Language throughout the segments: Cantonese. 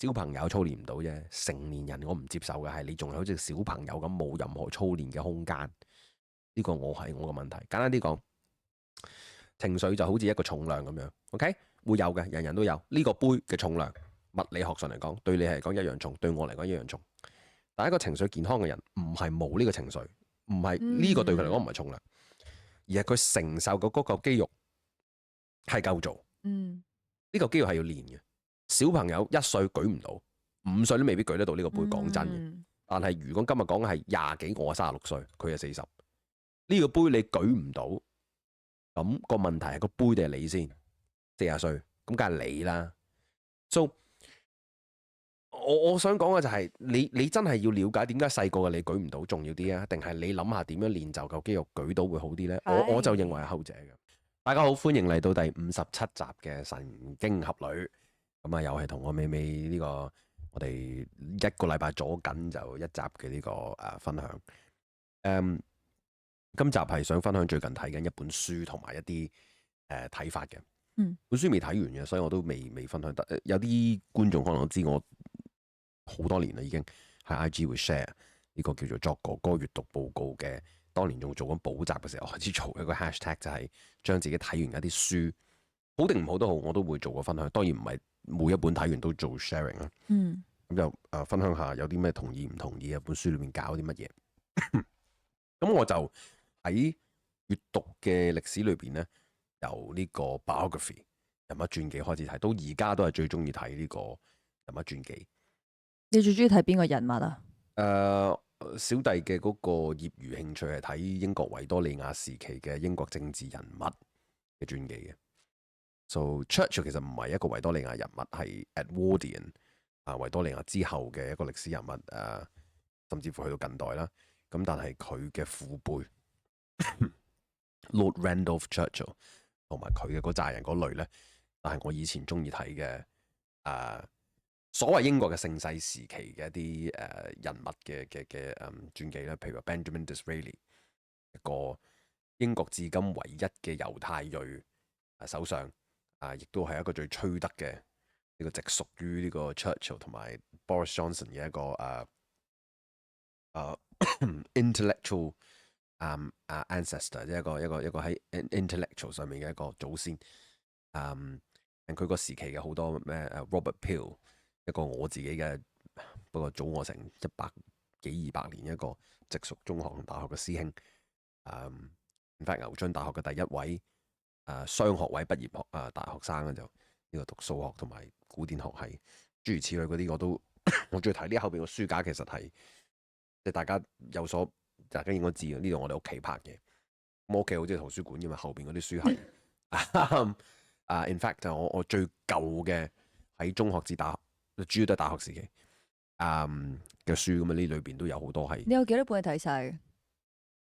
小朋友操練唔到啫，成年人我唔接受嘅係你仲係好似小朋友咁冇任何操練嘅空間，呢個我係我嘅問題。簡單啲講，情緒就好似一個重量咁樣，OK，會有嘅，人人都有呢個杯嘅重量。物理學上嚟講，對你嚟講一樣重，對我嚟講一樣重。但係一個情緒健康嘅人，唔係冇呢個情緒，唔係呢個對佢嚟講唔係重量，而係佢承受嘅嗰嚿肌肉係夠做。呢個肌肉係要練嘅。小朋友1歲舉唔到，5歲都未必舉得到呢個杯。講真嘅，但係如果今日講嘅係廿幾，我36歲，佢係40，呢個杯你舉唔到，咁個問題係個杯定係你先？40歲，咁梗係你啦。So，我想講嘅就係你真係要了解點解細個嘅你舉唔到重要啲啊？定係你諗下點樣練就嚿肌肉舉到會好啲呢？我就認為係後者嘅。大家好，歡迎嚟到第57集嘅神經俠侶。咁啊，又係同我美美呢個我哋一個禮拜左緊就一集嘅呢個分享。今集係想分享最近睇緊一本書同埋一啲睇法嘅。本書未睇完嘅，所以我都未分享得。有啲觀眾可能知我好多年啦，已經喺 IG 會 share 呢個叫做作哥哥閱讀報告嘅。當年仲做緊補習嘅時候開始做一個 hashtag， 就係將自己睇完一啲書，好定唔好都好，我都會做個分享。當然唔係每一本睇完都做 sharing 啦。咁就分享下有啲咩同意唔同意啊？本書裏面搞啲乜嘢？咁我就喺閱讀嘅歷史裏邊咧，由呢個 biography 人物傳記開始睇，到而家都係最中意睇呢個人物傳記。你最中意睇邊個人物啊？小弟嘅嗰個業餘興趣係睇英國維多利亞時期嘅英國政治人物嘅傳記嘅。So Churchill 其實唔係一個維多利亞人物，係 Edwardian 維多利亞之後嘅一個歷史人物，甚至乎去到近代啦。咁但係佢嘅父輩Lord Randolph Churchill 同埋佢嘅嗰扎人嗰類咧，但係我以前中意睇嘅所謂英國嘅盛世時期嘅一啲人物嘅傳記咧，譬如話 Benjamin Disraeli， 一個英國至今唯一嘅猶太裔首相，亦都係一個最吹得嘅呢個直屬於呢個 Churchill 同埋 Boris Johnson 嘅一個intellectual ancestor， 即係一個喺 intellectual 上面嘅一個祖先。佢個時期嘅好多咩Robert Peel， 一個我自己嘅，不過早我成100幾200年一個直屬中學同大學嘅師兄。in fact 牛津大學嘅第一位雙學位畢業大學生咧，就呢個讀數學同埋古典學系，諸如此類嗰啲我都我中意睇。呢後邊個書架其實係即係大家應該知嘅，呢度我哋屋企拍嘅。我屋企好似圖書館嘅嘛，後邊嗰啲書係in fact 就我最舊嘅喺中學至大學，主要都係大學時期嘅書咁啊，呢裏邊都有好多係。你有幾多本你睇晒嘅？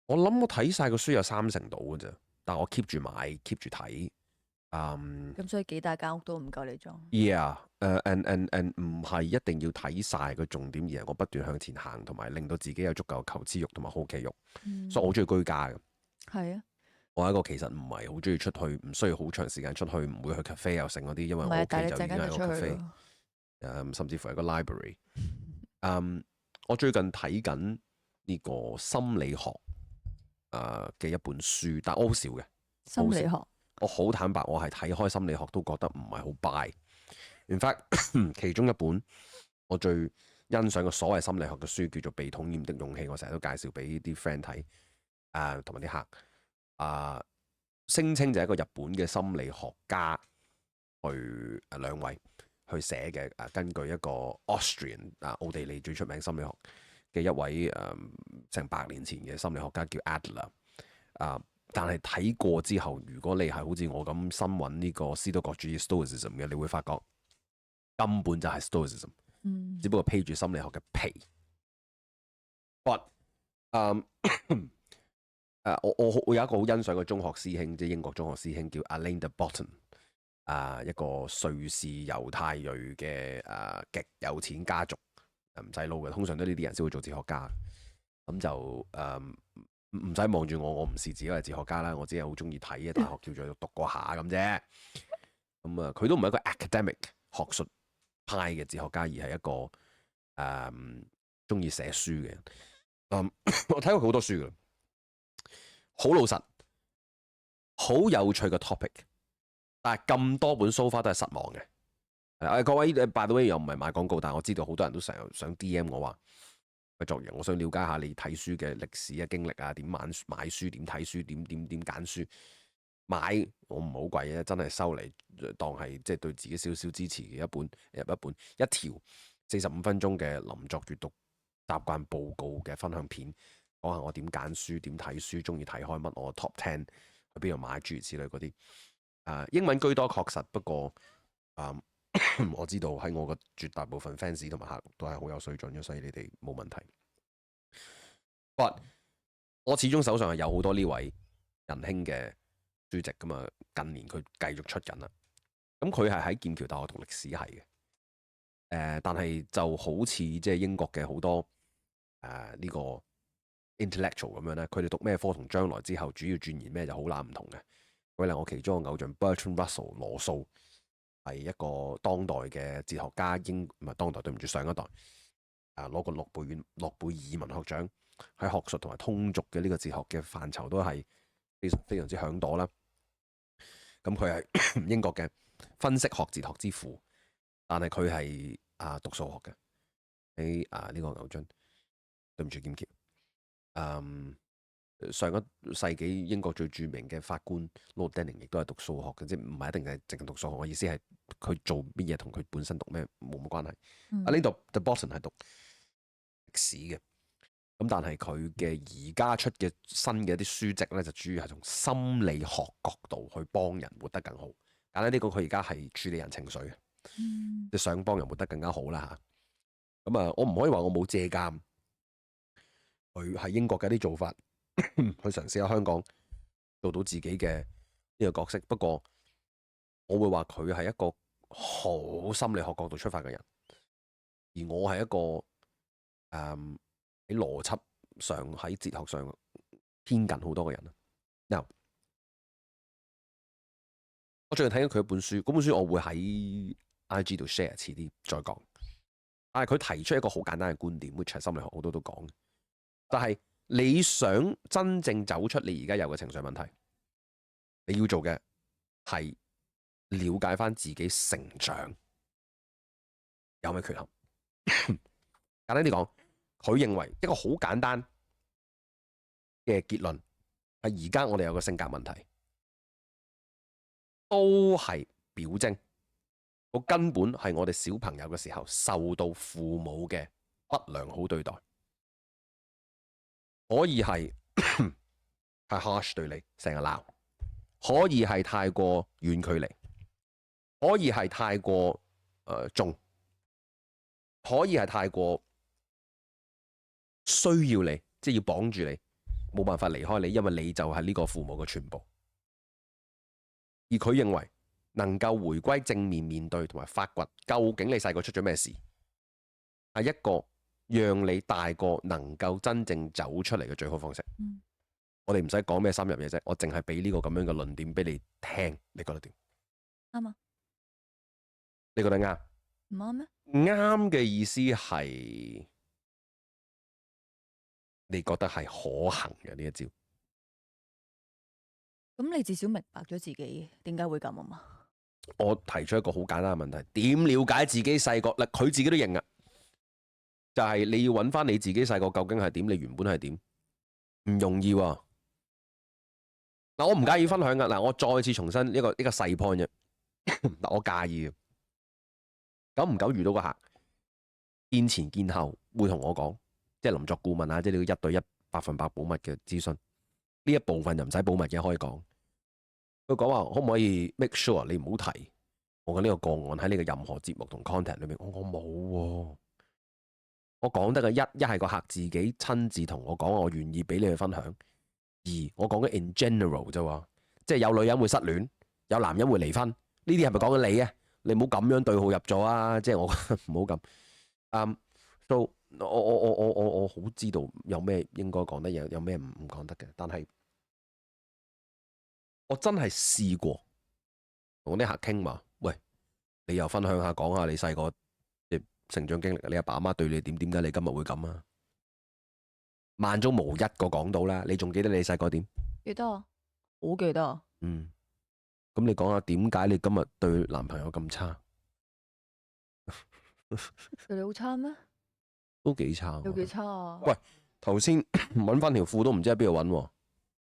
我諗我睇晒個書有30到嘅啫，但我 keep 住買 keep 住睇。咁所以幾大間屋都唔夠你裝。and 唔係一定要睇晒個重點，而係我不斷向前行，同埋令到自己有足夠求知欲同埋好奇欲。所以我好中意居家嘅。係啊，我係一個其實唔係好中意出去，唔需要好長時間出去，唔會去 cafe 又成嗰啲，因為我屋企就已經係個 cafe，甚至乎係個 library。我最近睇緊呢個心理學嘅一本書，但我好少嘅心理學。我好坦白，我係睇開心理學都覺得唔係好 buy。In fact， 其中一本我最欣賞嘅所謂心理學嘅書叫做《被討厭的勇氣》，我成日都介紹俾啲 friend 睇，同埋啲客，聲稱就係一個日本嘅心理學家去兩位去寫嘅，根據一個 Austrian 奧地利最出名心理學嘅一位成100年前嘅心理學家叫 Adler。但係睇過之後，如果你係好似我咁深揾呢個斯多葛主義 Stoicism 嘅，你會發覺根本就係 Stoicism，只不過披住心理學嘅皮。But 我有一個好欣賞嘅中學師兄，即係英國中學師兄叫 Alain de Botton， 一個瑞士猶太裔嘅極有錢家族，唔使撈嘅，通常都呢啲人先會做哲學家。咁就唔使望住我唔視自己係哲學家啦，我只係好中意睇嘅，大學叫做讀過下咁啫。咁佢都唔係一個 academic 學術派嘅哲學家，而係一個中意寫書嘅人。我睇過佢好多書㗎，好老實，好有趣嘅 topic，但係咁多本 so far 都係失望嘅。各位 by the way 又唔係賣廣告，但係我知道好多人都成日想 DM 我話，喂，作人，我想了解下你睇書嘅歷史嘅經歷啊，點買書，點睇書，點揀書。買我唔好貴嘅，真係收嚟當係即係對自己少少支持嘅一條45分鐘嘅林作閱讀習慣報告嘅分享片，講下我點揀書、點睇書、中意睇開乜，我 top 10去邊度買，諸如此類嗰啲。英文居多確實，不過我知道喺我嘅絕大部分 fans 同埋客都係好有水準嘅，所以你哋冇問題。But 我始終手上係有好多呢位仁兄嘅書籍噶嘛，近年佢繼續出緊啦。咁佢係喺劍橋大學讀歷史系嘅，但係就好似即係英國嘅好多呢個 intellectual 咁樣咧，佢哋讀咩科同將來之後主要鑽研咩就好撚唔同嘅。舉例我其中嘅偶像 Bertrand Russell 羅素係一個當代嘅哲學家，唔係當代，對唔住，上一代攞過諾貝爾文學獎，喺學術同埋通俗嘅呢個哲學嘅範疇都係非常之響朵啦。咁佢係英國嘅分析學哲學之父，但係佢係讀數學嘅，喺呢個牛津，對唔住劍橋。上一世紀英國最著名嘅法官 Lord Denning 亦都係讀數學嘅，即係唔係一定係淨係讀數學。我意思係佢做乜嘢同佢本身讀咩冇乜關係。呢度 The Bottom 係讀歷史嘅，咁但係佢嘅而家出嘅新嘅一啲書籍咧，就主要係從心理學角度去幫人活得更好。簡單啲講，佢而家係處理人情緒嘅，即係想幫人活得更加好啦嚇。咁我唔可以話我冇借鑑佢喺英國嘅一啲做法，去嘗試喺香港做到自己嘅呢個角色。不過我會話佢係一個好心理學角度出發嘅人，而我係一個喺邏輯上、喺哲學上偏近好多嘅人啦。嗱，我最近睇緊佢一本書，嗰本書我會喺 IG 度 share，遲啲再講。但係佢提出一個好簡單嘅觀點，which 係心理學好多都講嘅，但係你想真正走出你而家有嘅情緒問題，你要做嘅係了解翻自己成長有咩缺陷。簡單啲講，佢認為一個好簡單嘅結論係而家我哋有個性格問題，都係表徵個根本係我哋小朋友嘅時候受到父母嘅不良好對待，可以係太 harsh 對你，成日鬧，可以係太過遠距離，可以係太過重，可以係太過需要你，即係要綁住你，冇辦法離開你，因為你就係呢個父母嘅全部。而佢認為能夠回歸正面面對同埋發掘究竟你細個出咗咩事，係一個讓你大個能夠真正走出嚟嘅最好方式。我哋唔使講咩深入嘢啫，我淨係俾呢個咁樣嘅論點俾你聽，你覺得點？啱啊？你覺得啱？唔啱咩？啱嘅意思係你覺得係可行嘅呢一招。咁你至少明白咗自己點解會咁啊嘛？我提出一個好簡單嘅問題，點了解自己細個？嗱，佢自己都認啊，就係你要揾翻你自己細個究竟係點，你原本係點，唔容易喎。嗱，我唔介意分享噶。嗱，我再次重申一個細 point 啫。嗱，我介意嘅，久唔久遇到個客，見前見後會同我講，即係林作顧問啊，即係你要1對1100%保密嘅諮詢，呢一部分就唔使保密嘅，可以講。佢講話可唔可以 make sure 你唔好提我嘅呢個個案喺你嘅任何節目同 content 裏面？我冇喎，我講得嘅一係個客自己親自同我講，我願意俾你去分享。而我講嘅 in general 啫喎，即係有女人會失戀，有男人會離婚，呢啲係咪講緊你啊？你唔好咁樣對號入座啊！即係我唔好咁。So 我好知道有咩應該講得，有咩唔講得嘅，但係我真係試過同啲客傾嘛。喂，你又分享下講下你細個成長經歷，你阿爸阿媽對你點？點解你今日會咁啊？萬中無一個講到啦，你仲記得你細個點？記得啊，好記得啊。咁你講下點解你今日對男朋友咁差？對你好差咩？都幾差。有幾差啊？喂，頭先揾翻條褲都唔知喺邊度揾喎。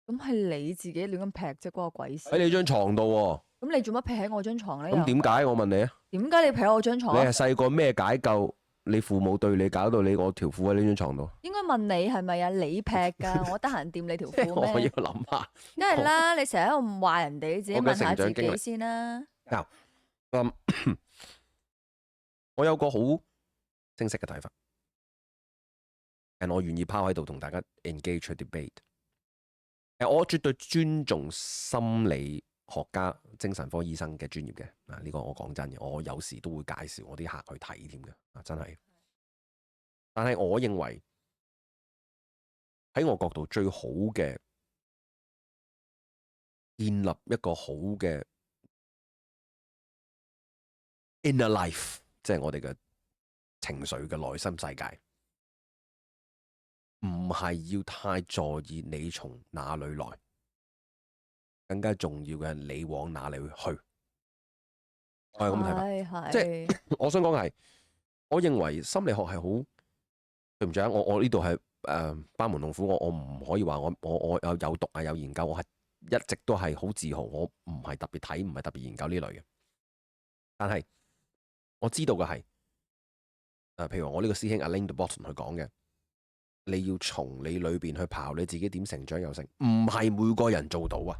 咁係你自己亂咁劈啫，關我鬼事。喺你張床度喎。咁你做乜劈喺我張床咧？咁點解？我問你啊。點解你劈我張床？你係細個咩解救？你父母對你搞到你我條褲喺呢張床度。應該問你係咪啊？你劈㗎，我得閒掂你條褲咩？我要諗下。梗係啦，你成日喺度話人哋，你自己問下自己先啦。我有個好清晰嘅睇法，我願意拋喺度同大家 engage debate。我絕對尊重心理學家、精神科醫生嘅專業嘅。呢個我講真嘅，我有時都會介紹我啲客去睇添嘅。真係。但係我認為喺我角度最好嘅建立一個好嘅 inner life， 即係我哋嘅情緒嘅內心世界，唔係要太在意你從哪裏來，更加重要嘅係你往哪裏去。我係咁睇法，即係我想講係，我認為心理學係好，對唔住啊，我呢度係班門弄斧，我唔可以話我有讀啊有研究，我係一直都係好自豪，我唔係特別睇，唔係特別研究呢類嘅。但係我知道嘅係，譬如我呢個師兄阿 Alain de Botton 去講嘅，你要從你裏邊去刨你自己點成長有成，唔係每個人做到啊。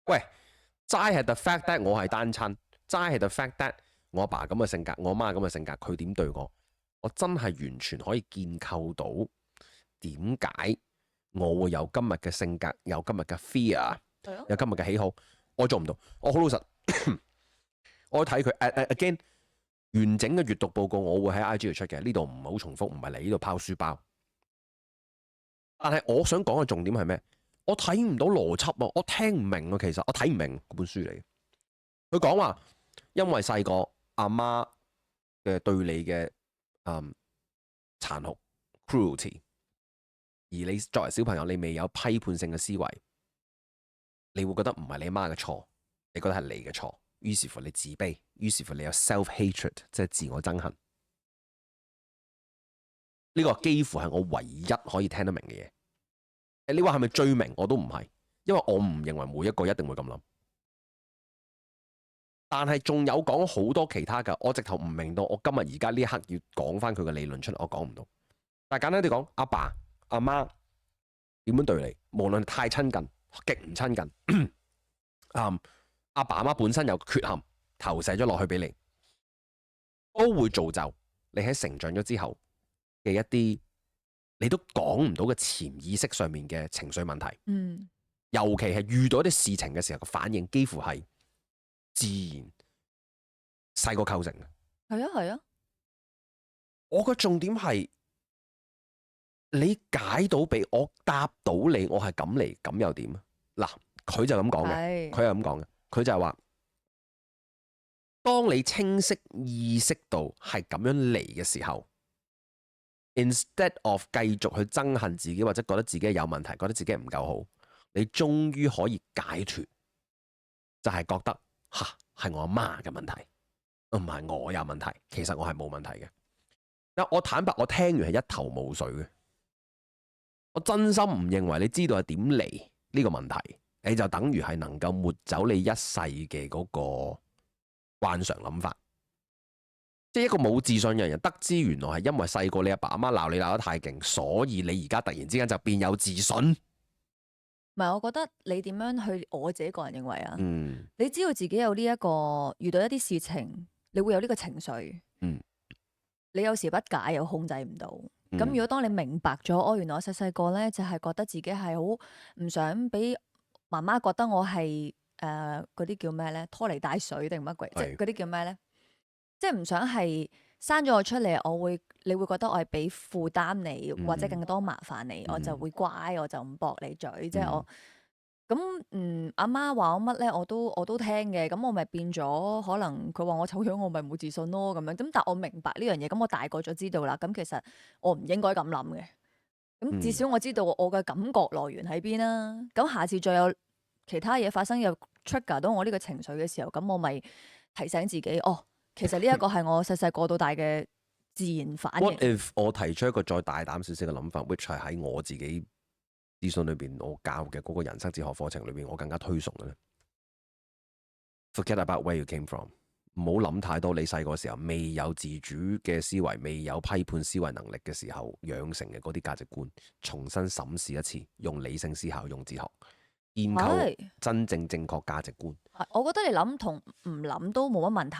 喂，齋係 the fact that 我係單親，齋係 the fact that 我阿爸咁嘅性格，我阿媽咁嘅性格，佢點對我，我真係完全可以建構到點解我會有今日嘅性格，有今日嘅 fear，有今日嘅喜好。我做唔到，我好老實。我睇佢again 完整嘅閱讀報告，我會喺 IG 度出嘅。呢度唔好重複，唔係嚟呢度拋書包。但係我想講嘅重點係咩？我睇唔到邏輯啊，我聽唔明啊。其實我睇唔明嗰本書嚟。佢講話因為細個阿媽嘅對你嘅殘酷 cruelty， 而你作為小朋友，你未有批判性嘅思維，你會覺得唔係你媽嘅錯，你覺得係你嘅錯。於是乎你自卑，於是乎你有 self-hatred， 即係自我憎恨。呢個幾乎係我唯一可以聽得明嘅嘢。你話係咪最明？我都唔係，因為我唔認為每一個一定會咁諗。但係仲有講好多其他嘅，我直頭唔明到。我今日而家呢一刻要講翻佢嘅理論出嚟，我講唔到。但係簡單啲講，阿爸阿媽點樣對你，無論太親近、極唔親近，阿爸阿媽本身有缺陷，投射咗落去俾你，都會造就你喺成長咗之後嘅一啲你都講唔到嘅潛意識上面嘅情緒問題。尤其係遇到一啲事情嘅時候，個反應幾乎係自然細個構成嘅。係啊。我個重點係你解到俾我答到你，我係咁嚟，咁又點啊？嗱，佢就咁講嘅，佢係咁講嘅。佢就係話，當你清晰意識到係咁樣嚟嘅時候 ，instead of 繼續去憎恨自己或者覺得自己有問題，覺得自己唔夠好，你終於可以解脫，就係覺得係我阿媽嘅問題，唔係我有問題。其實我係冇問題嘅。我坦白，我聽完係一頭霧水嘅。我真心唔認為你知道係點嚟呢個問題，你就等於係能夠抹走你一世嘅嗰個慣常諗法。即係一個冇自信嘅人，得知原來係因為細個你阿爸阿媽鬧你鬧得太勁，所以你而家突然之間就變有自信。唔係，我覺得你點樣去，我自己個人認為啊，你知道自己有呢一個遇到一啲事情，你會有呢個情緒，你有時不解又控制唔到。咁如果當你明白咗，原來我細細個咧就係覺得自己係好唔想俾媽媽覺得我係嗰啲叫咩咧，拖泥帶水定乜鬼，即係嗰啲叫咩咧？即係唔想係生咗我出嚟，你會覺得我係俾負擔你，或者更多麻煩你，我就會乖，我就唔駁你嘴，即係咁阿媽話我乜咧，我都聽嘅。咁我咪變咗，可能佢話我醜樣，我咪冇自信咯咁樣。咁但我明白呢樣嘢，咁我大個咗知道啦。咁其實我唔應該咁諗嘅。咁至少我知道我嘅感覺來源喺邊啦。咁下次再有其他嘢發生又 trigger 到我呢個情緒嘅時候，咁我咪提醒自己，哦，其實呢一個係我細細個到大嘅自然反應。What if 我提出一個再大膽少少嘅諗法 ，which 係喺我自己資訊裏邊，我教嘅嗰個人生哲學課程裏邊，我更加推崇嘅咧。Forget about where you came from， 唔好諗太多。你細個時候未有自主嘅思維，未有批判思維能力嘅時候養成嘅嗰啲價值觀，重新審視一次，用理性思考，用哲學建構真正正確價值觀。我覺得你諗同唔諗都冇乜問題。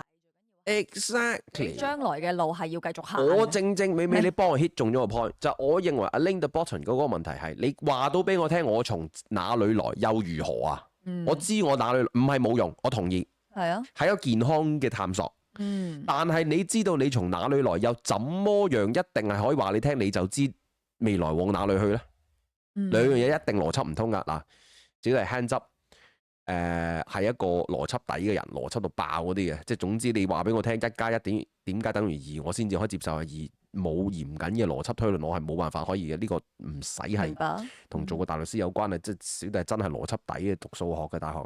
Exactly， 將來嘅路係要繼續行。我正美你幫我 hit 中咗個 point，就我認為 Alain de Botton 嗰個問題係你話到俾我聽，我從哪裏來又如何啊？我知我哪裏唔係冇用，我同意係啊，係一個健康嘅探索。但係你知道你從哪裏來又怎麼樣，一定係可以話你聽，你就知未來往哪裏去呢？兩樣嘢一定邏輯唔通噶嗱，只係 hands up。係一個邏輯底嘅人，邏輯到爆嗰啲嘅，即係總之你話俾我聽，一加一點解等於二，我先至可以接受係二，冇嚴謹嘅邏輯推論，我係冇辦法可以嘅。呢個唔使係同做個大律師有關嘅，即係小弟真係邏輯底嘅，讀數學嘅大學。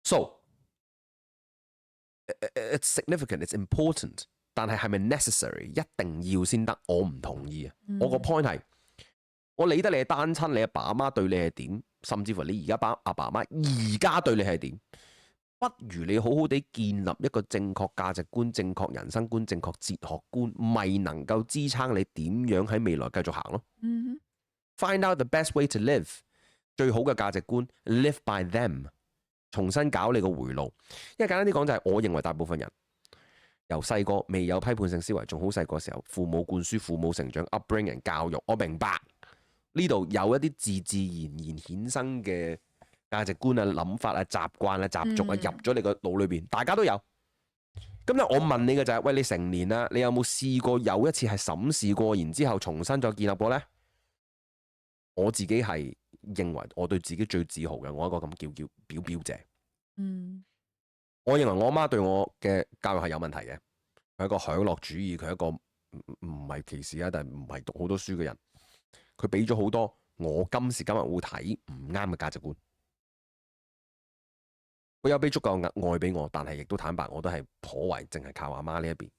So it's significant, it's important， 但係係咪 necessary 一定要先得？我唔同意啊！我個 point 係，我理得你係單親，你阿爸阿媽對你係點？甚至乎你而家阿爸阿媽而家對你係點？不如你好好地建立一個正確價值觀、正確人生觀、正確哲學觀，咪能夠支撐你點樣喺未來繼續行咯。Find out the best way to live， 最好嘅價值觀 live by them， 重新搞你個回路。因為簡單啲講就係，我認為大部分人由細個未有批判性思維，仲好細個時候，父母灌輸、父母成長 upbringing 教育，我明白。呢度有一啲自然衍生嘅價值觀啊、諗法啊、習慣啊、習俗啊，入咗你個腦裏邊，大家都有。咁咧，我問你嘅就係，喂，你成年啦，你有冇試過有一次係審視過，然之後重新再建立過呢？我自己係認為，我對自己最自豪嘅，我一個咁叫表姐。我認為我媽對我嘅教育係有問題嘅，佢係一個享樂主義，佢係一個唔係歧視啊，但係唔係讀好多書嘅人。佢俾咗好多我今時今日會睇唔啱嘅價值觀，佢有俾足夠愛俾我，但係亦都坦白，我都係頗為淨係靠阿媽呢一邊。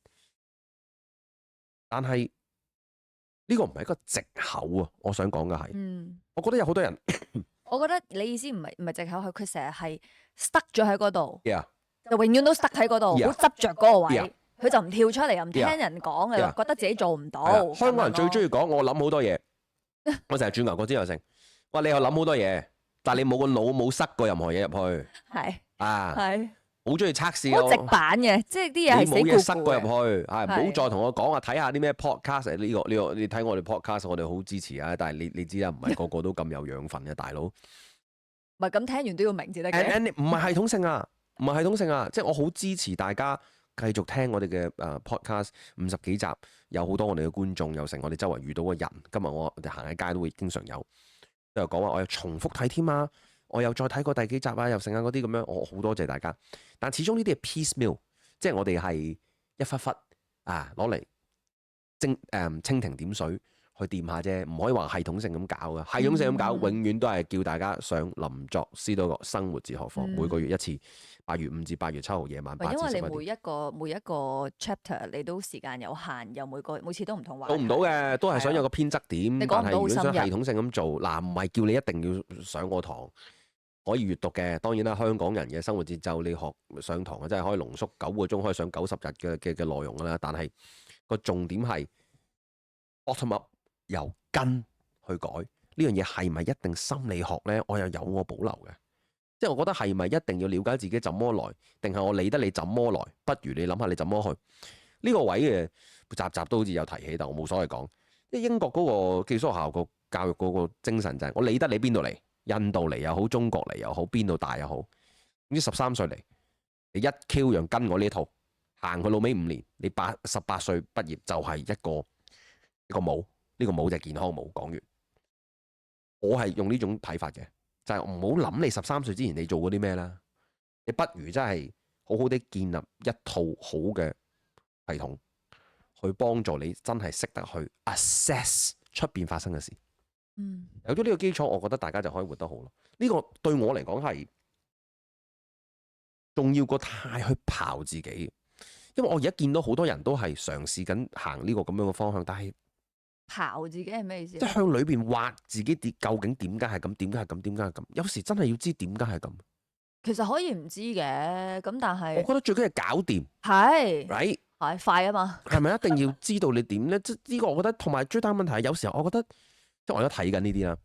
但係呢個唔係一個藉口啊！我想講嘅係，我覺得有好多人，我覺得你意思唔係藉口，係佢成日係 stuck 咗喺嗰度，就 Yeah. 永遠都 stuck 喺嗰度，好執着嗰個位。Yeah. 佢就唔跳出嚟，又唔聽人講，又覺得自己做唔到。香港人最中意講我諗好多嘢。我成日轉牛角尖又成，哇！你又諗好多嘢，但係你冇個腦冇塞過任何嘢入去，係好中意測試，好直板嘅，即係啲嘢係死固固嘅。你冇嘢塞過入去，唔好再同我講啊！睇下啲咩 podcast 呢個，你睇我哋 podcast， 我哋好支持啊！但係你知啦，唔係個個都咁有養分嘅大佬。唔係咁聽完都要明至得嘅。唔係系統性啊，唔係系統性啊，即係我好支持大家繼續聽我哋嘅podcast 50幾集，有好多我哋嘅觀眾，又成我哋周圍遇到嘅人。今日我哋行喺街都會經常有，又講話我有重複睇添啊，我又再睇過第幾集啊，又成啊嗰啲咁樣，我好多謝大家。但始終呢啲係 piecemeal， 即係我哋係一忽忽啊攞嚟蜻蜓點水去掂下啫，唔可以話系統性咁搞嘅。系統性咁搞，永遠都係叫大家上林作斯多葛生活哲學課，每個月一次。8月5至8月7號夜晚8至11點。因為你每一個 chapter 你都時間有限，又每次都唔同話題。做唔到嘅，都係想有個偏側點。但係如果想系統性咁做，嗱唔係叫你一定要上個堂，可以閱讀嘅。當然啦，香港人嘅生活節奏，你學上堂啊，真係可以濃縮9個鐘，可以上90日嘅內容㗎啦。但係個重點係 bottom up， 由根去改呢樣嘢係咪一定心理學呢？我又有我保留嘅。即係我覺得係咪一定要了解自己怎麼來，定係我理得你怎麼來？不如你諗下你怎麼去呢個位嘅集都好似有提起，但我冇所謂講。因為英國嗰個寄宿學校個教育嗰個精神就係我理得你邊度嚟，印度嚟又好，中國嚟又好，邊度大又好，總之13歲嚟，你一 Q 樣跟我呢套行去老尾5年，你18歲畢業就係一個帽，呢個帽就係健康帽。講完。我係用呢種睇法嘅，就係唔好諗你13歲之前你做過啲咩啦，你不如真係好好地建立一套好嘅系統，去幫助你真係識得去 assess 出邊發生嘅事。有咗呢個基礎，我覺得大家就可以活得好咯。呢個對我嚟講係重要過太去刨自己，因為我而家見到好多人都係嘗試緊行呢個咁樣嘅方向，但係刨自己係咩意思？即係向裏邊挖自己究竟點解係咁？點解係咁？點解係咁？有時真係要知點解係咁。其實可以唔知嘅，咁但係我覺得最緊係搞掂，係 right 係快啊嘛。係咪一定要知道你點咧？即呢個我覺得，同埋最大問題係有時候我覺得，即係我而家睇緊呢啲啦。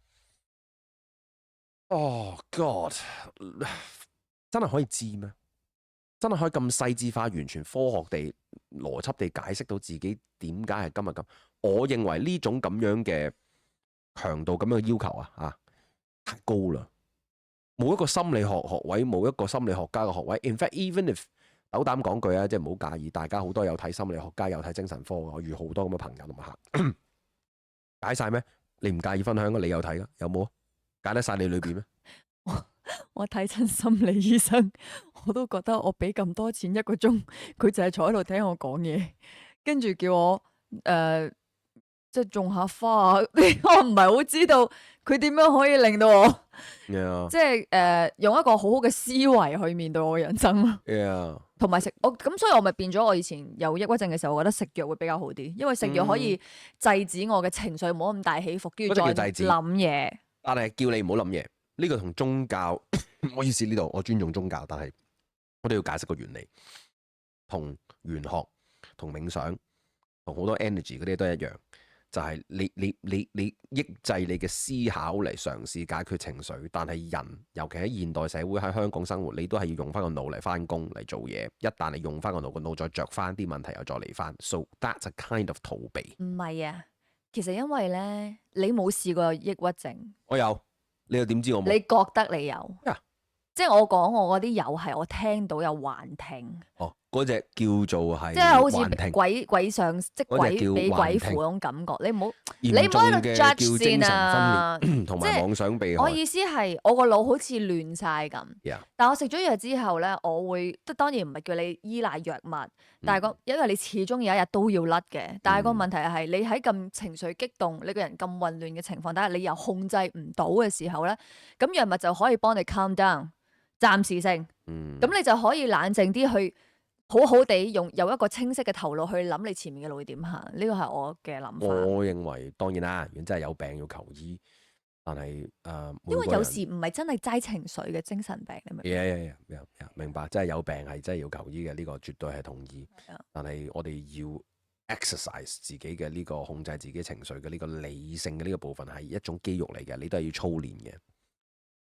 Oh God，真係可以知咩？真係可以咁細緻化、完全科學地、邏輯地解釋到自己點解係今日咁？我認為呢種咁樣嘅強度、咁樣嘅要求啊，太高啦！冇一個心理學學位，冇一個心理學家嘅學位。In fact，even if 斗膽講句啊，即係唔好介意，大家好多有睇心理學家、有睇精神科嘅，我遇好多咁嘅朋友同埋客，解晒咩？你唔介意分享嘅？你有睇噶？有冇？解得晒你裏邊咩？我睇親心理醫生，我都覺得我俾咁多錢1個鐘，佢就係坐喺度聽我講嘢，跟住叫我即係種下花啊！我唔係好知道佢點樣可以令到我 Yeah. 即係用一個好好嘅思維去面對我嘅人生咯。Yeah. 同埋食我咁，所以我咪變咗我以前有抑鬱症嘅時候，我覺得食藥會比較好啲，因為食藥可以制止我嘅情緒，冇咁大起伏，跟住再諗嘢。但係叫你唔好諗嘢，呢個同宗教，我意思呢度，我尊重宗教，但係我哋要解釋個原理，同玄學、同冥想、同好多 energy 嗰啲都一樣，就係你抑制你嘅思考嚟嘗試解決情緒，但係人尤其喺現代社會喺香港生活，你都係要用翻個腦嚟翻工嚟做嘢。一旦你用翻個腦再着翻啲問題又再嚟翻，so that's a kind of 逃避。唔係啊。其實因為咧，你冇試過抑鬱症，我有，你又點知我冇？你覺得你有？ Yeah. 即係我講我嗰啲有係我聽到有幻聽。哦，嗰隻叫做係，即係好似鬼上，即係鬼俾鬼附嗰種感覺。你唔好喺度 judge 先啊！同埋妄想被害。我意思係我個腦好似亂晒咁。Yeah. 但我食咗藥之後咧，我會即當然唔係叫你依賴藥物，但係因為你始終有一日都要甩嘅。但係個問題係你喺咁情緒激動，你個人咁混亂嘅情況底下，你又控制唔到嘅時候咧，咁藥物就可以幫你 calm down， 暫時性。咁你就可以冷靜啲去。好好地有一個清晰嘅頭腦去諗你前面嘅路會點行，呢個係我嘅諗法。我認為當然啦，如果真係有病要求醫，但係因為有時唔係真係齋情緒嘅精神病，你明？明白，真係有病係真係要求醫嘅，呢個絕對係同意。但係我哋要 exercise 自己嘅呢個控制自己情緒嘅呢個理性嘅呢個部分係一種肌肉嚟嘅，你都係要操練嘅。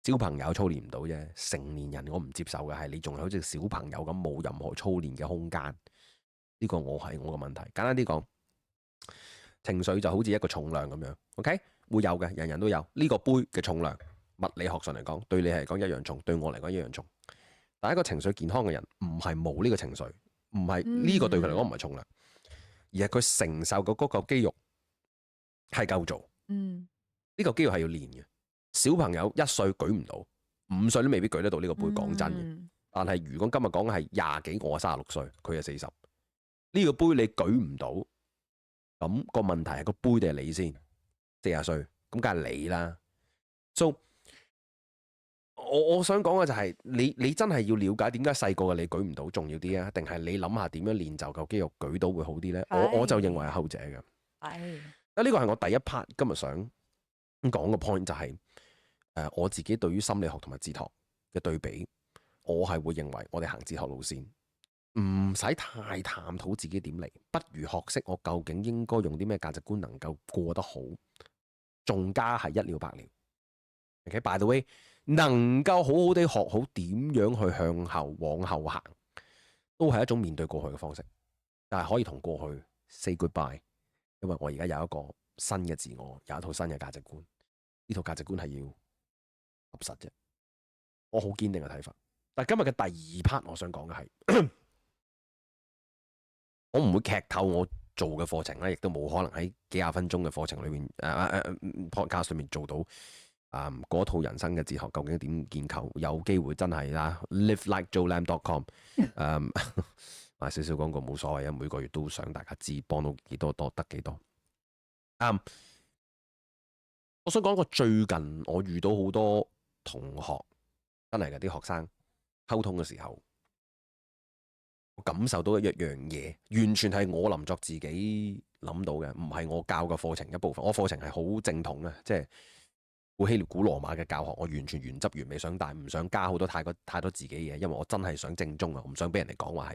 小朋友操練唔到啫，成年人我唔接受嘅係你仲係好似小朋友咁冇任何操練嘅空間，呢個係我嘅問題。簡單啲講，情緒就好似一個重量咁樣 ，OK， 會有嘅，人人都有呢個杯嘅重量。物理學上嚟講，對你嚟講一樣重，對我嚟講一樣重。但係一個情緒健康嘅人唔係冇呢個情緒，唔係呢個對佢嚟講唔係重量，而係佢承受嘅嗰嚿肌肉係夠做。呢個肌肉係要練嘅。小朋友1歲舉唔到，5歲都未必舉得到呢個杯。講真嘅，但係如果今日講嘅係20幾，我36歲，佢係40，呢個杯你舉唔到，咁個問題係個杯定係你先？40歲，咁梗係你啦。So，我想講嘅就係你真係要了解點解細個嘅你舉唔到重要啲啊？定係你諗下點樣練就嚿肌肉舉到會好啲呢？我就認為係後者嘅。呢個係我第一 part 今日想講嘅 point 就係。我自己對於心理學同埋哲學嘅對比，我係會認為我哋行哲學路線，唔使太探討自己點嚟，不如學識我究竟應該用啲咩價值觀能夠過得好，仲加係一了百了。OK，by the way，能夠好好地學好點樣去向後往後行，都係一種面對過去嘅方式，但係可以同過去 say goodbye，因為我而家有一個新嘅自我，有一套新嘅價值觀，呢套價值觀係要合實啫，我好堅定嘅睇法。但係今日嘅第二 part，我想講嘅係，我唔會劇透我做嘅課程咧，亦都冇可能喺幾廿分鐘嘅課程裏面，podcast 裏面做到嗰套人生嘅哲學究竟點建構？有機會真係啦，livelikejoelam.com 賣少少廣告冇所謂啊，每個月都想大家知，幫到幾多得幾多。我想講個最近我遇到好多同學，真係嘅啲學生溝通嘅時候，我感受到一樣嘢，完全係我林作自己諗到嘅，唔係我教嘅課程一部分。我課程係好正統嘅，即係古希臘、古羅馬嘅教學，我完全原汁原味想帶，唔想加好多太多自己嘢，因為我真係想正宗啊，我唔想俾人哋講話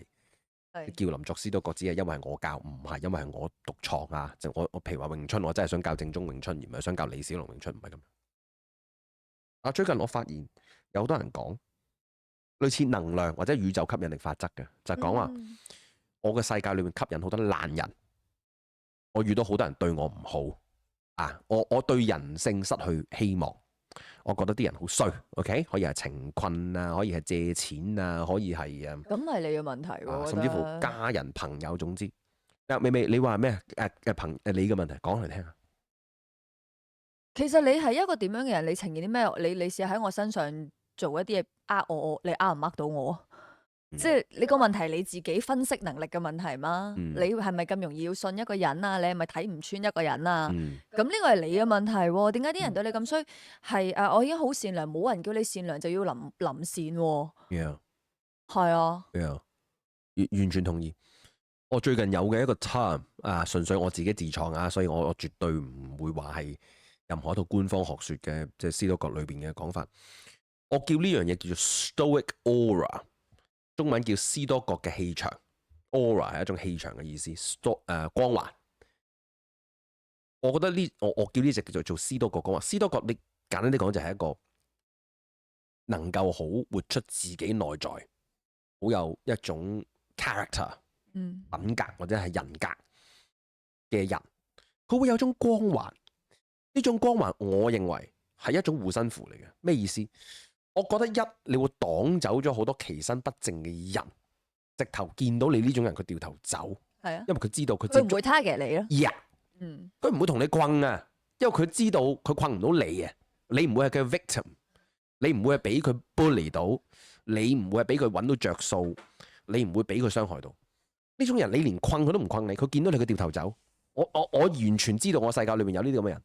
係叫林作斯多葛，只係因為我教，唔係因為係我獨創啊。就我譬如話詠春，我真係想教正宗詠春，而唔係想教李小龍詠春，唔係咁。最近我發現有好多人講類似能量或者宇宙吸引力法則嘅，就係講話我嘅世界裏面吸引好多爛人，我遇到好多人對我唔好啊，我對人性失去希望。我覺得啲人好衰 ，OK？ 可以係情困啊，可以係借錢啊，可以係咁係你嘅問題喎，甚至乎家人朋友，總之微微你話咩你嘅問題講嚟聽下。其實你係一個點樣嘅人？你呈現啲咩？你試下喺我身上做一啲嘢呃我，你呃唔呃到我？即係你個問題你自己分析能力嘅問題嗎？你係咪咁容易要信一個人啊？你係咪睇唔穿一個人啊？咁呢個係你嘅問題喎。點解啲人對你咁衰？係我已經好善良，冇人叫你善良就要臨善喎。係啊，完全同意。我最近有嘅一個 term 純粹我自己自創啊，所以我絕對唔會話係任何一套官方學說嘅，即係斯多葛裏邊嘅講法。我叫呢樣嘢叫做 Stoic Aura。中文叫斯多葛嘅氣場 ，aura 係一種氣場嘅意思，光環。我覺得我叫呢隻叫做斯多葛光環。斯多葛你簡單啲講就係一個能夠好活出自己內在，好有一種 character，品格或者係人格嘅人，佢會有種光環。呢種光環，我認為係一種護身符嚟嘅。咩意思？我覺得你會擋走咗好多其身不正嘅人，直頭見到你呢種人，佢掉頭走。係啊，因為佢知道佢唔會 target 你咯。佢唔會同你困啊，因為佢知道佢困唔到你啊。你唔會係佢嘅 victim，你唔會係俾佢 bully 到，你唔會係俾佢揾到着數，你唔會俾佢傷害到。呢種人你連困佢都唔困你，佢見到你佢掉頭走。我完全知道我世界裏面有呢啲咁嘅人，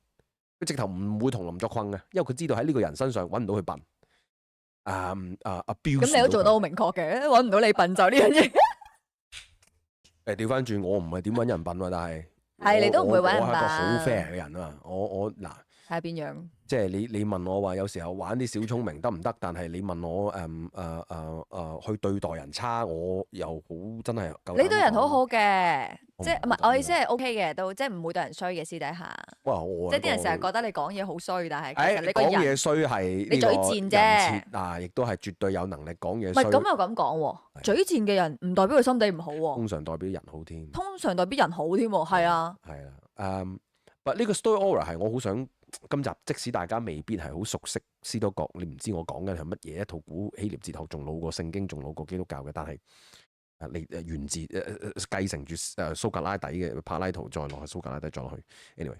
佢直頭唔會同林作困嘅，因為佢知道喺呢個人身上揾唔到佢笨。咁你都做得好明確嘅，揾唔到你笨就呢樣嘢。調翻轉，我唔係點揾人笨喎，但係你都唔會揾人笨。我係一個好 fair 嘅人啊！我嗱，睇下邊樣？即係你問我話，有時候玩啲小聰明得唔得？但係你問我去對待人差，我又好真係夠膽。你對人好好嘅，即係唔係我意思係 OK 嘅，都即係唔會對人衰嘅私底下。即係啲人成日覺得你講嘢好衰，但係其實你個人講嘢衰係你嘴賤啫。亦都係絕對有能力講嘢。唔係咁又咁講喎，嘴賤嘅人唔代表佢心地唔好喎。通常代表人好添。通常代表人好添喎，係啊。係啦，呢個 Stoic Aura 係我好想今集，即使大家未必係好熟悉斯多葛，你唔知我講緊係乜嘢，一套古希臘哲學仲老過聖經，仲老過基督教嘅，但係源自繼承住蘇格拉底嘅柏拉圖，再落去蘇格拉底，再落去 anyway。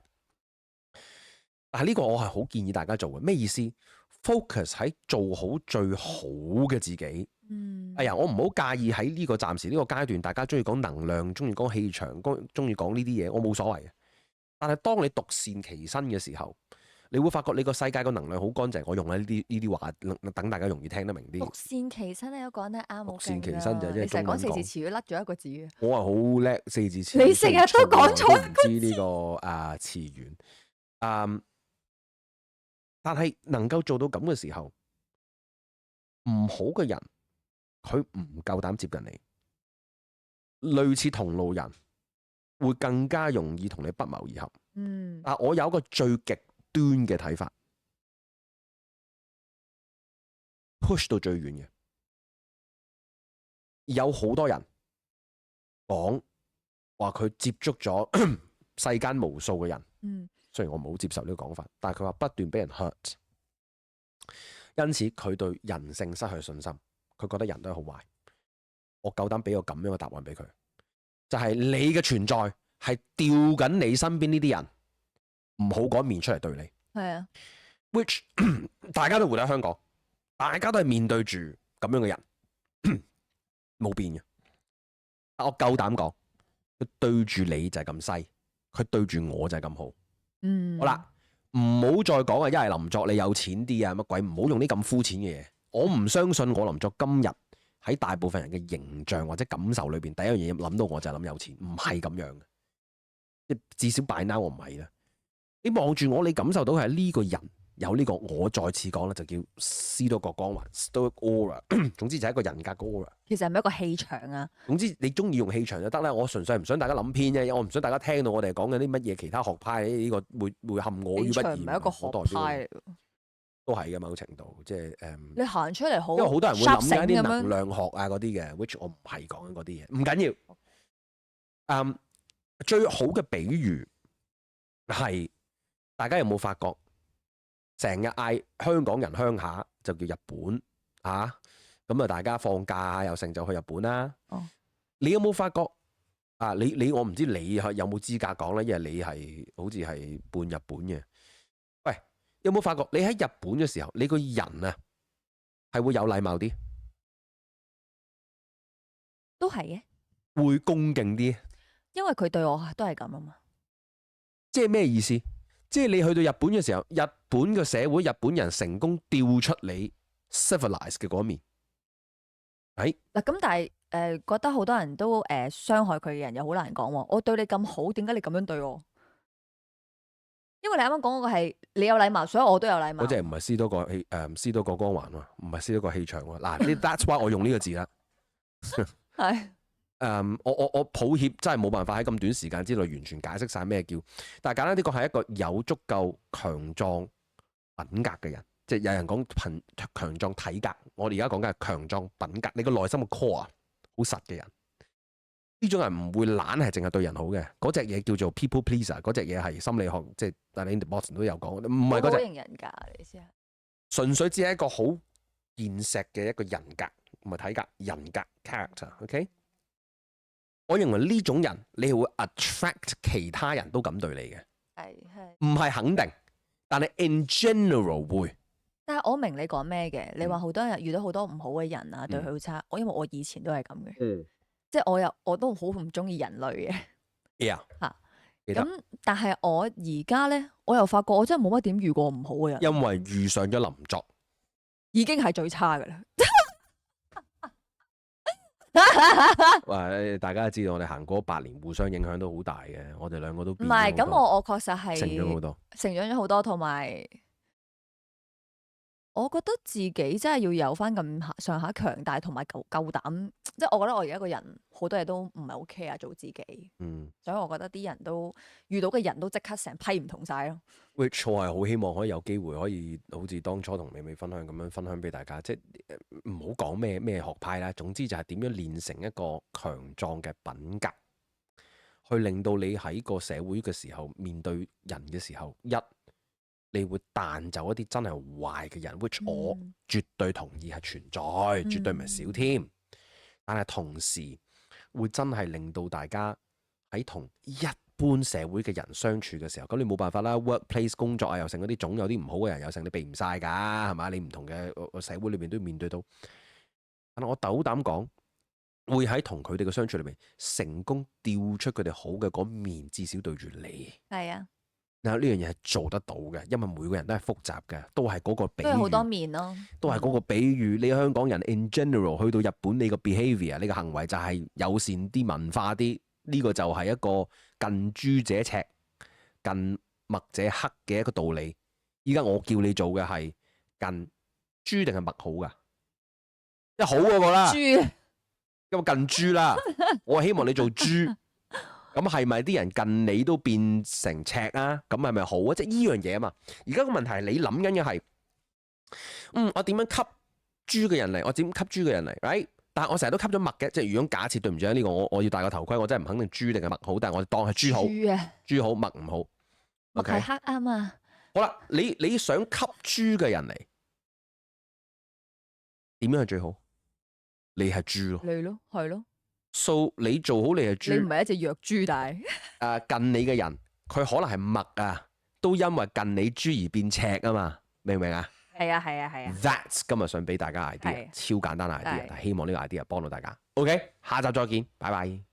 但係呢個我係好建議大家做嘅，咩意思 ？focus 喺做好最好嘅自己。哎呀，我唔好介意喺呢個暫時呢個階段，大家中意講能量，中意講氣場，中意講呢啲嘢，我冇所謂嘅。但係當你獨善其身嘅時候，你會發覺你個世界個能量好乾淨。我用喺呢啲話，等大家容易聽得明啲。獨善其身你都講得啱，獨善其身就即係你成日講四字詞語甩咗一個字嘅。我係好叻四字詞語，你成日都講錯。唔知呢個詞源。但係能夠做到咁嘅時候，唔好嘅人佢唔夠膽接近你，類似同路人會更加容易同你不謀而合。我有一個最極端嘅睇法 ，push 到最遠嘅，有好多人講話佢接觸咗世間無數嘅人。雖然我唔好接受呢個講法，但係佢話不斷俾人 hurt， 因此佢對人性失去信心，佢覺得人都係好壞。我夠膽俾個咁樣嘅答案俾佢，就係你嘅存在係吊緊你身邊呢啲人，唔好嗰面出嚟對你。係啊， which 大家都活喺香港，大家都係面對住咁樣嘅人，冇變嘅。我夠膽講，佢對住你就係咁西，佢對住我就係咁好。好啦，唔好再講啊！一係林作你有錢啲啊，乜鬼？唔好用啲咁膚淺嘅嘢。我唔相信我林作今日喺大部分人嘅形象或者感受裏邊，第一樣嘢諗到我就係諗有錢，唔係咁樣嘅。至少by now我唔係啦。你望住我，你感受到係呢個人有呢個，我再次講啦，就叫斯多葛光環 （Stoic Aura）。總之就係一個人格嘅 aura。其實係咪一個氣場啊？總之你中意用氣場就得啦。我純粹係唔想大家諗偏啫，我唔想大家聽到我哋講緊啲乜嘢其他學派呢個會陷我於不義。氣場唔係一個學派嚟，都係嘅某程度，即係你行出嚟好，因為好多人會諗緊啲能量學啊嗰啲嘅 which 我唔係講緊嗰啲嘢，唔緊要。最好嘅比喻係大家有冇發覺？成日嗌香港人鄉下就叫日本啊，咁啊大家放假又成就去日本啦。你有冇發覺啊？你我唔知你有冇資格講咧，因為你係好似係半日本嘅。喂，有冇發覺你喺日本嘅時候，你個人啊係會有禮貌啲，都係嘅，會恭敬啲，因為佢對我都係咁啊嘛。即係咩意思？即係你去到日本嘅時候，日本嘅社會，日本人成功調出你 civilized 嘅嗰一面。嗱，咁但係覺得好多人都傷害佢嘅人又好難講喎。我對你咁好，點解你咁樣對我？因為你啱啱講嗰個係你有禮貌，所以我都有禮貌。嗰隻唔係斯多葛斯多葛光環喎，唔係斯多葛氣場喎。嗱，that's why 我用呢個字啦。係。我抱歉，真係冇辦法喺咁短時間之內完全解釋晒咩叫。但係簡單啲講，係一個有足夠強壯品格嘅人，即係有人講強壯體格，我哋而家講緊係強壯品格。你個內心嘅 core 啊，好實嘅人，呢種人唔會懶，係淨係對人好嘅。嗰隻嘢叫做 people pleaser，嗰隻嘢係心理學，即係但係 Boston 都有講，唔係嗰隻。型人格，你先係純粹只係一個好現實嘅一個人格，唔係體格，人格 character。OK。我認為呢種人你係會 attract 其他人都咁對你嘅，唔係肯定，但係 in general 會。但係我明你講咩嘅，你話好多人遇到好多唔好嘅人啊，對佢好差。因為我以前都係咁嘅，即係我都好唔中意人類嘅。咁但係我而家咧，我又發覺我真係冇乜點遇過唔好嘅人，因為遇上咗林作，已經係最差噶啦。喂，大家都知道我哋行過8年，互相影響都好大嘅。我哋兩個都變咗好多。唔係，咁我確實係成長好多，成長咗好多，同埋我覺得自己真係要有翻咁上下強大，同埋夠膽。即係我覺得我而家個人好多嘢都唔係 OK 啊，做自己。所以我覺得啲人都遇到嘅人都即刻成批唔同晒咯。which 我係好希望可以有機會可以好似當初同美美分享咁樣分享俾大家，即係唔好講咩學派啦，總之就係點樣練成一個強壯嘅品格，去令到你喺個社會嘅時候面對人嘅時候，你會彈走一啲真係壞嘅人，which 我絕對同意係存在，絕對唔係少添。但係同時會真係令到大家喺同一般社會嘅人相處嘅時候，咁你冇辦法啦。workplace 工作啊，又成嗰啲總有啲唔好嘅人，又成你避唔晒㗎，係嘛？你唔同嘅社會裏邊都要面對到。但係我斗膽講，會喺同佢哋嘅相處裏面成功調出佢哋好嘅嗰面，至少對住你。係啊。嗱，呢樣嘢係做得到嘅，因為每個人都係複雜嘅，都係嗰個比喻，都係好多面咯。都係嗰個比喻。你香港人 in general 去到日本，你個 behaviour，你個行為就係友善啲、文化啲。呢個就係一個近朱者赤、近墨者黑嘅一個道理。依家我叫你做嘅係近朱定係墨好噶？即係好嗰個啦。朱，因為近朱啦，我希望你做朱。咁係咪啲人近你都變成赤啊？咁係咪好啊？即係依樣嘢啊嘛。而家個問題係你諗緊嘅係，我點樣吸豬嘅人嚟？我點吸豬嘅人嚟 ？Right？ 但係我成日都吸咗墨嘅。即係如果假設對唔住呢個我要戴個頭盔，我真係唔肯定豬定係墨好。但係我當係豬好，豬好墨唔好。墨係黑啊嘛。好啦，你想吸豬嘅人嚟，點樣係最好？你係豬咯，你咯，係咯。So 你做好你係豬，你唔係一隻弱豬，但係近你嘅人，佢可能係墨啊，都因為近你豬而變赤啊嘛。明唔明啊？係啊係啊係啊。That's 今日想俾大家 idea，超簡單 idea，但希望呢個 idea 幫到大家。OK，下集再見，拜拜。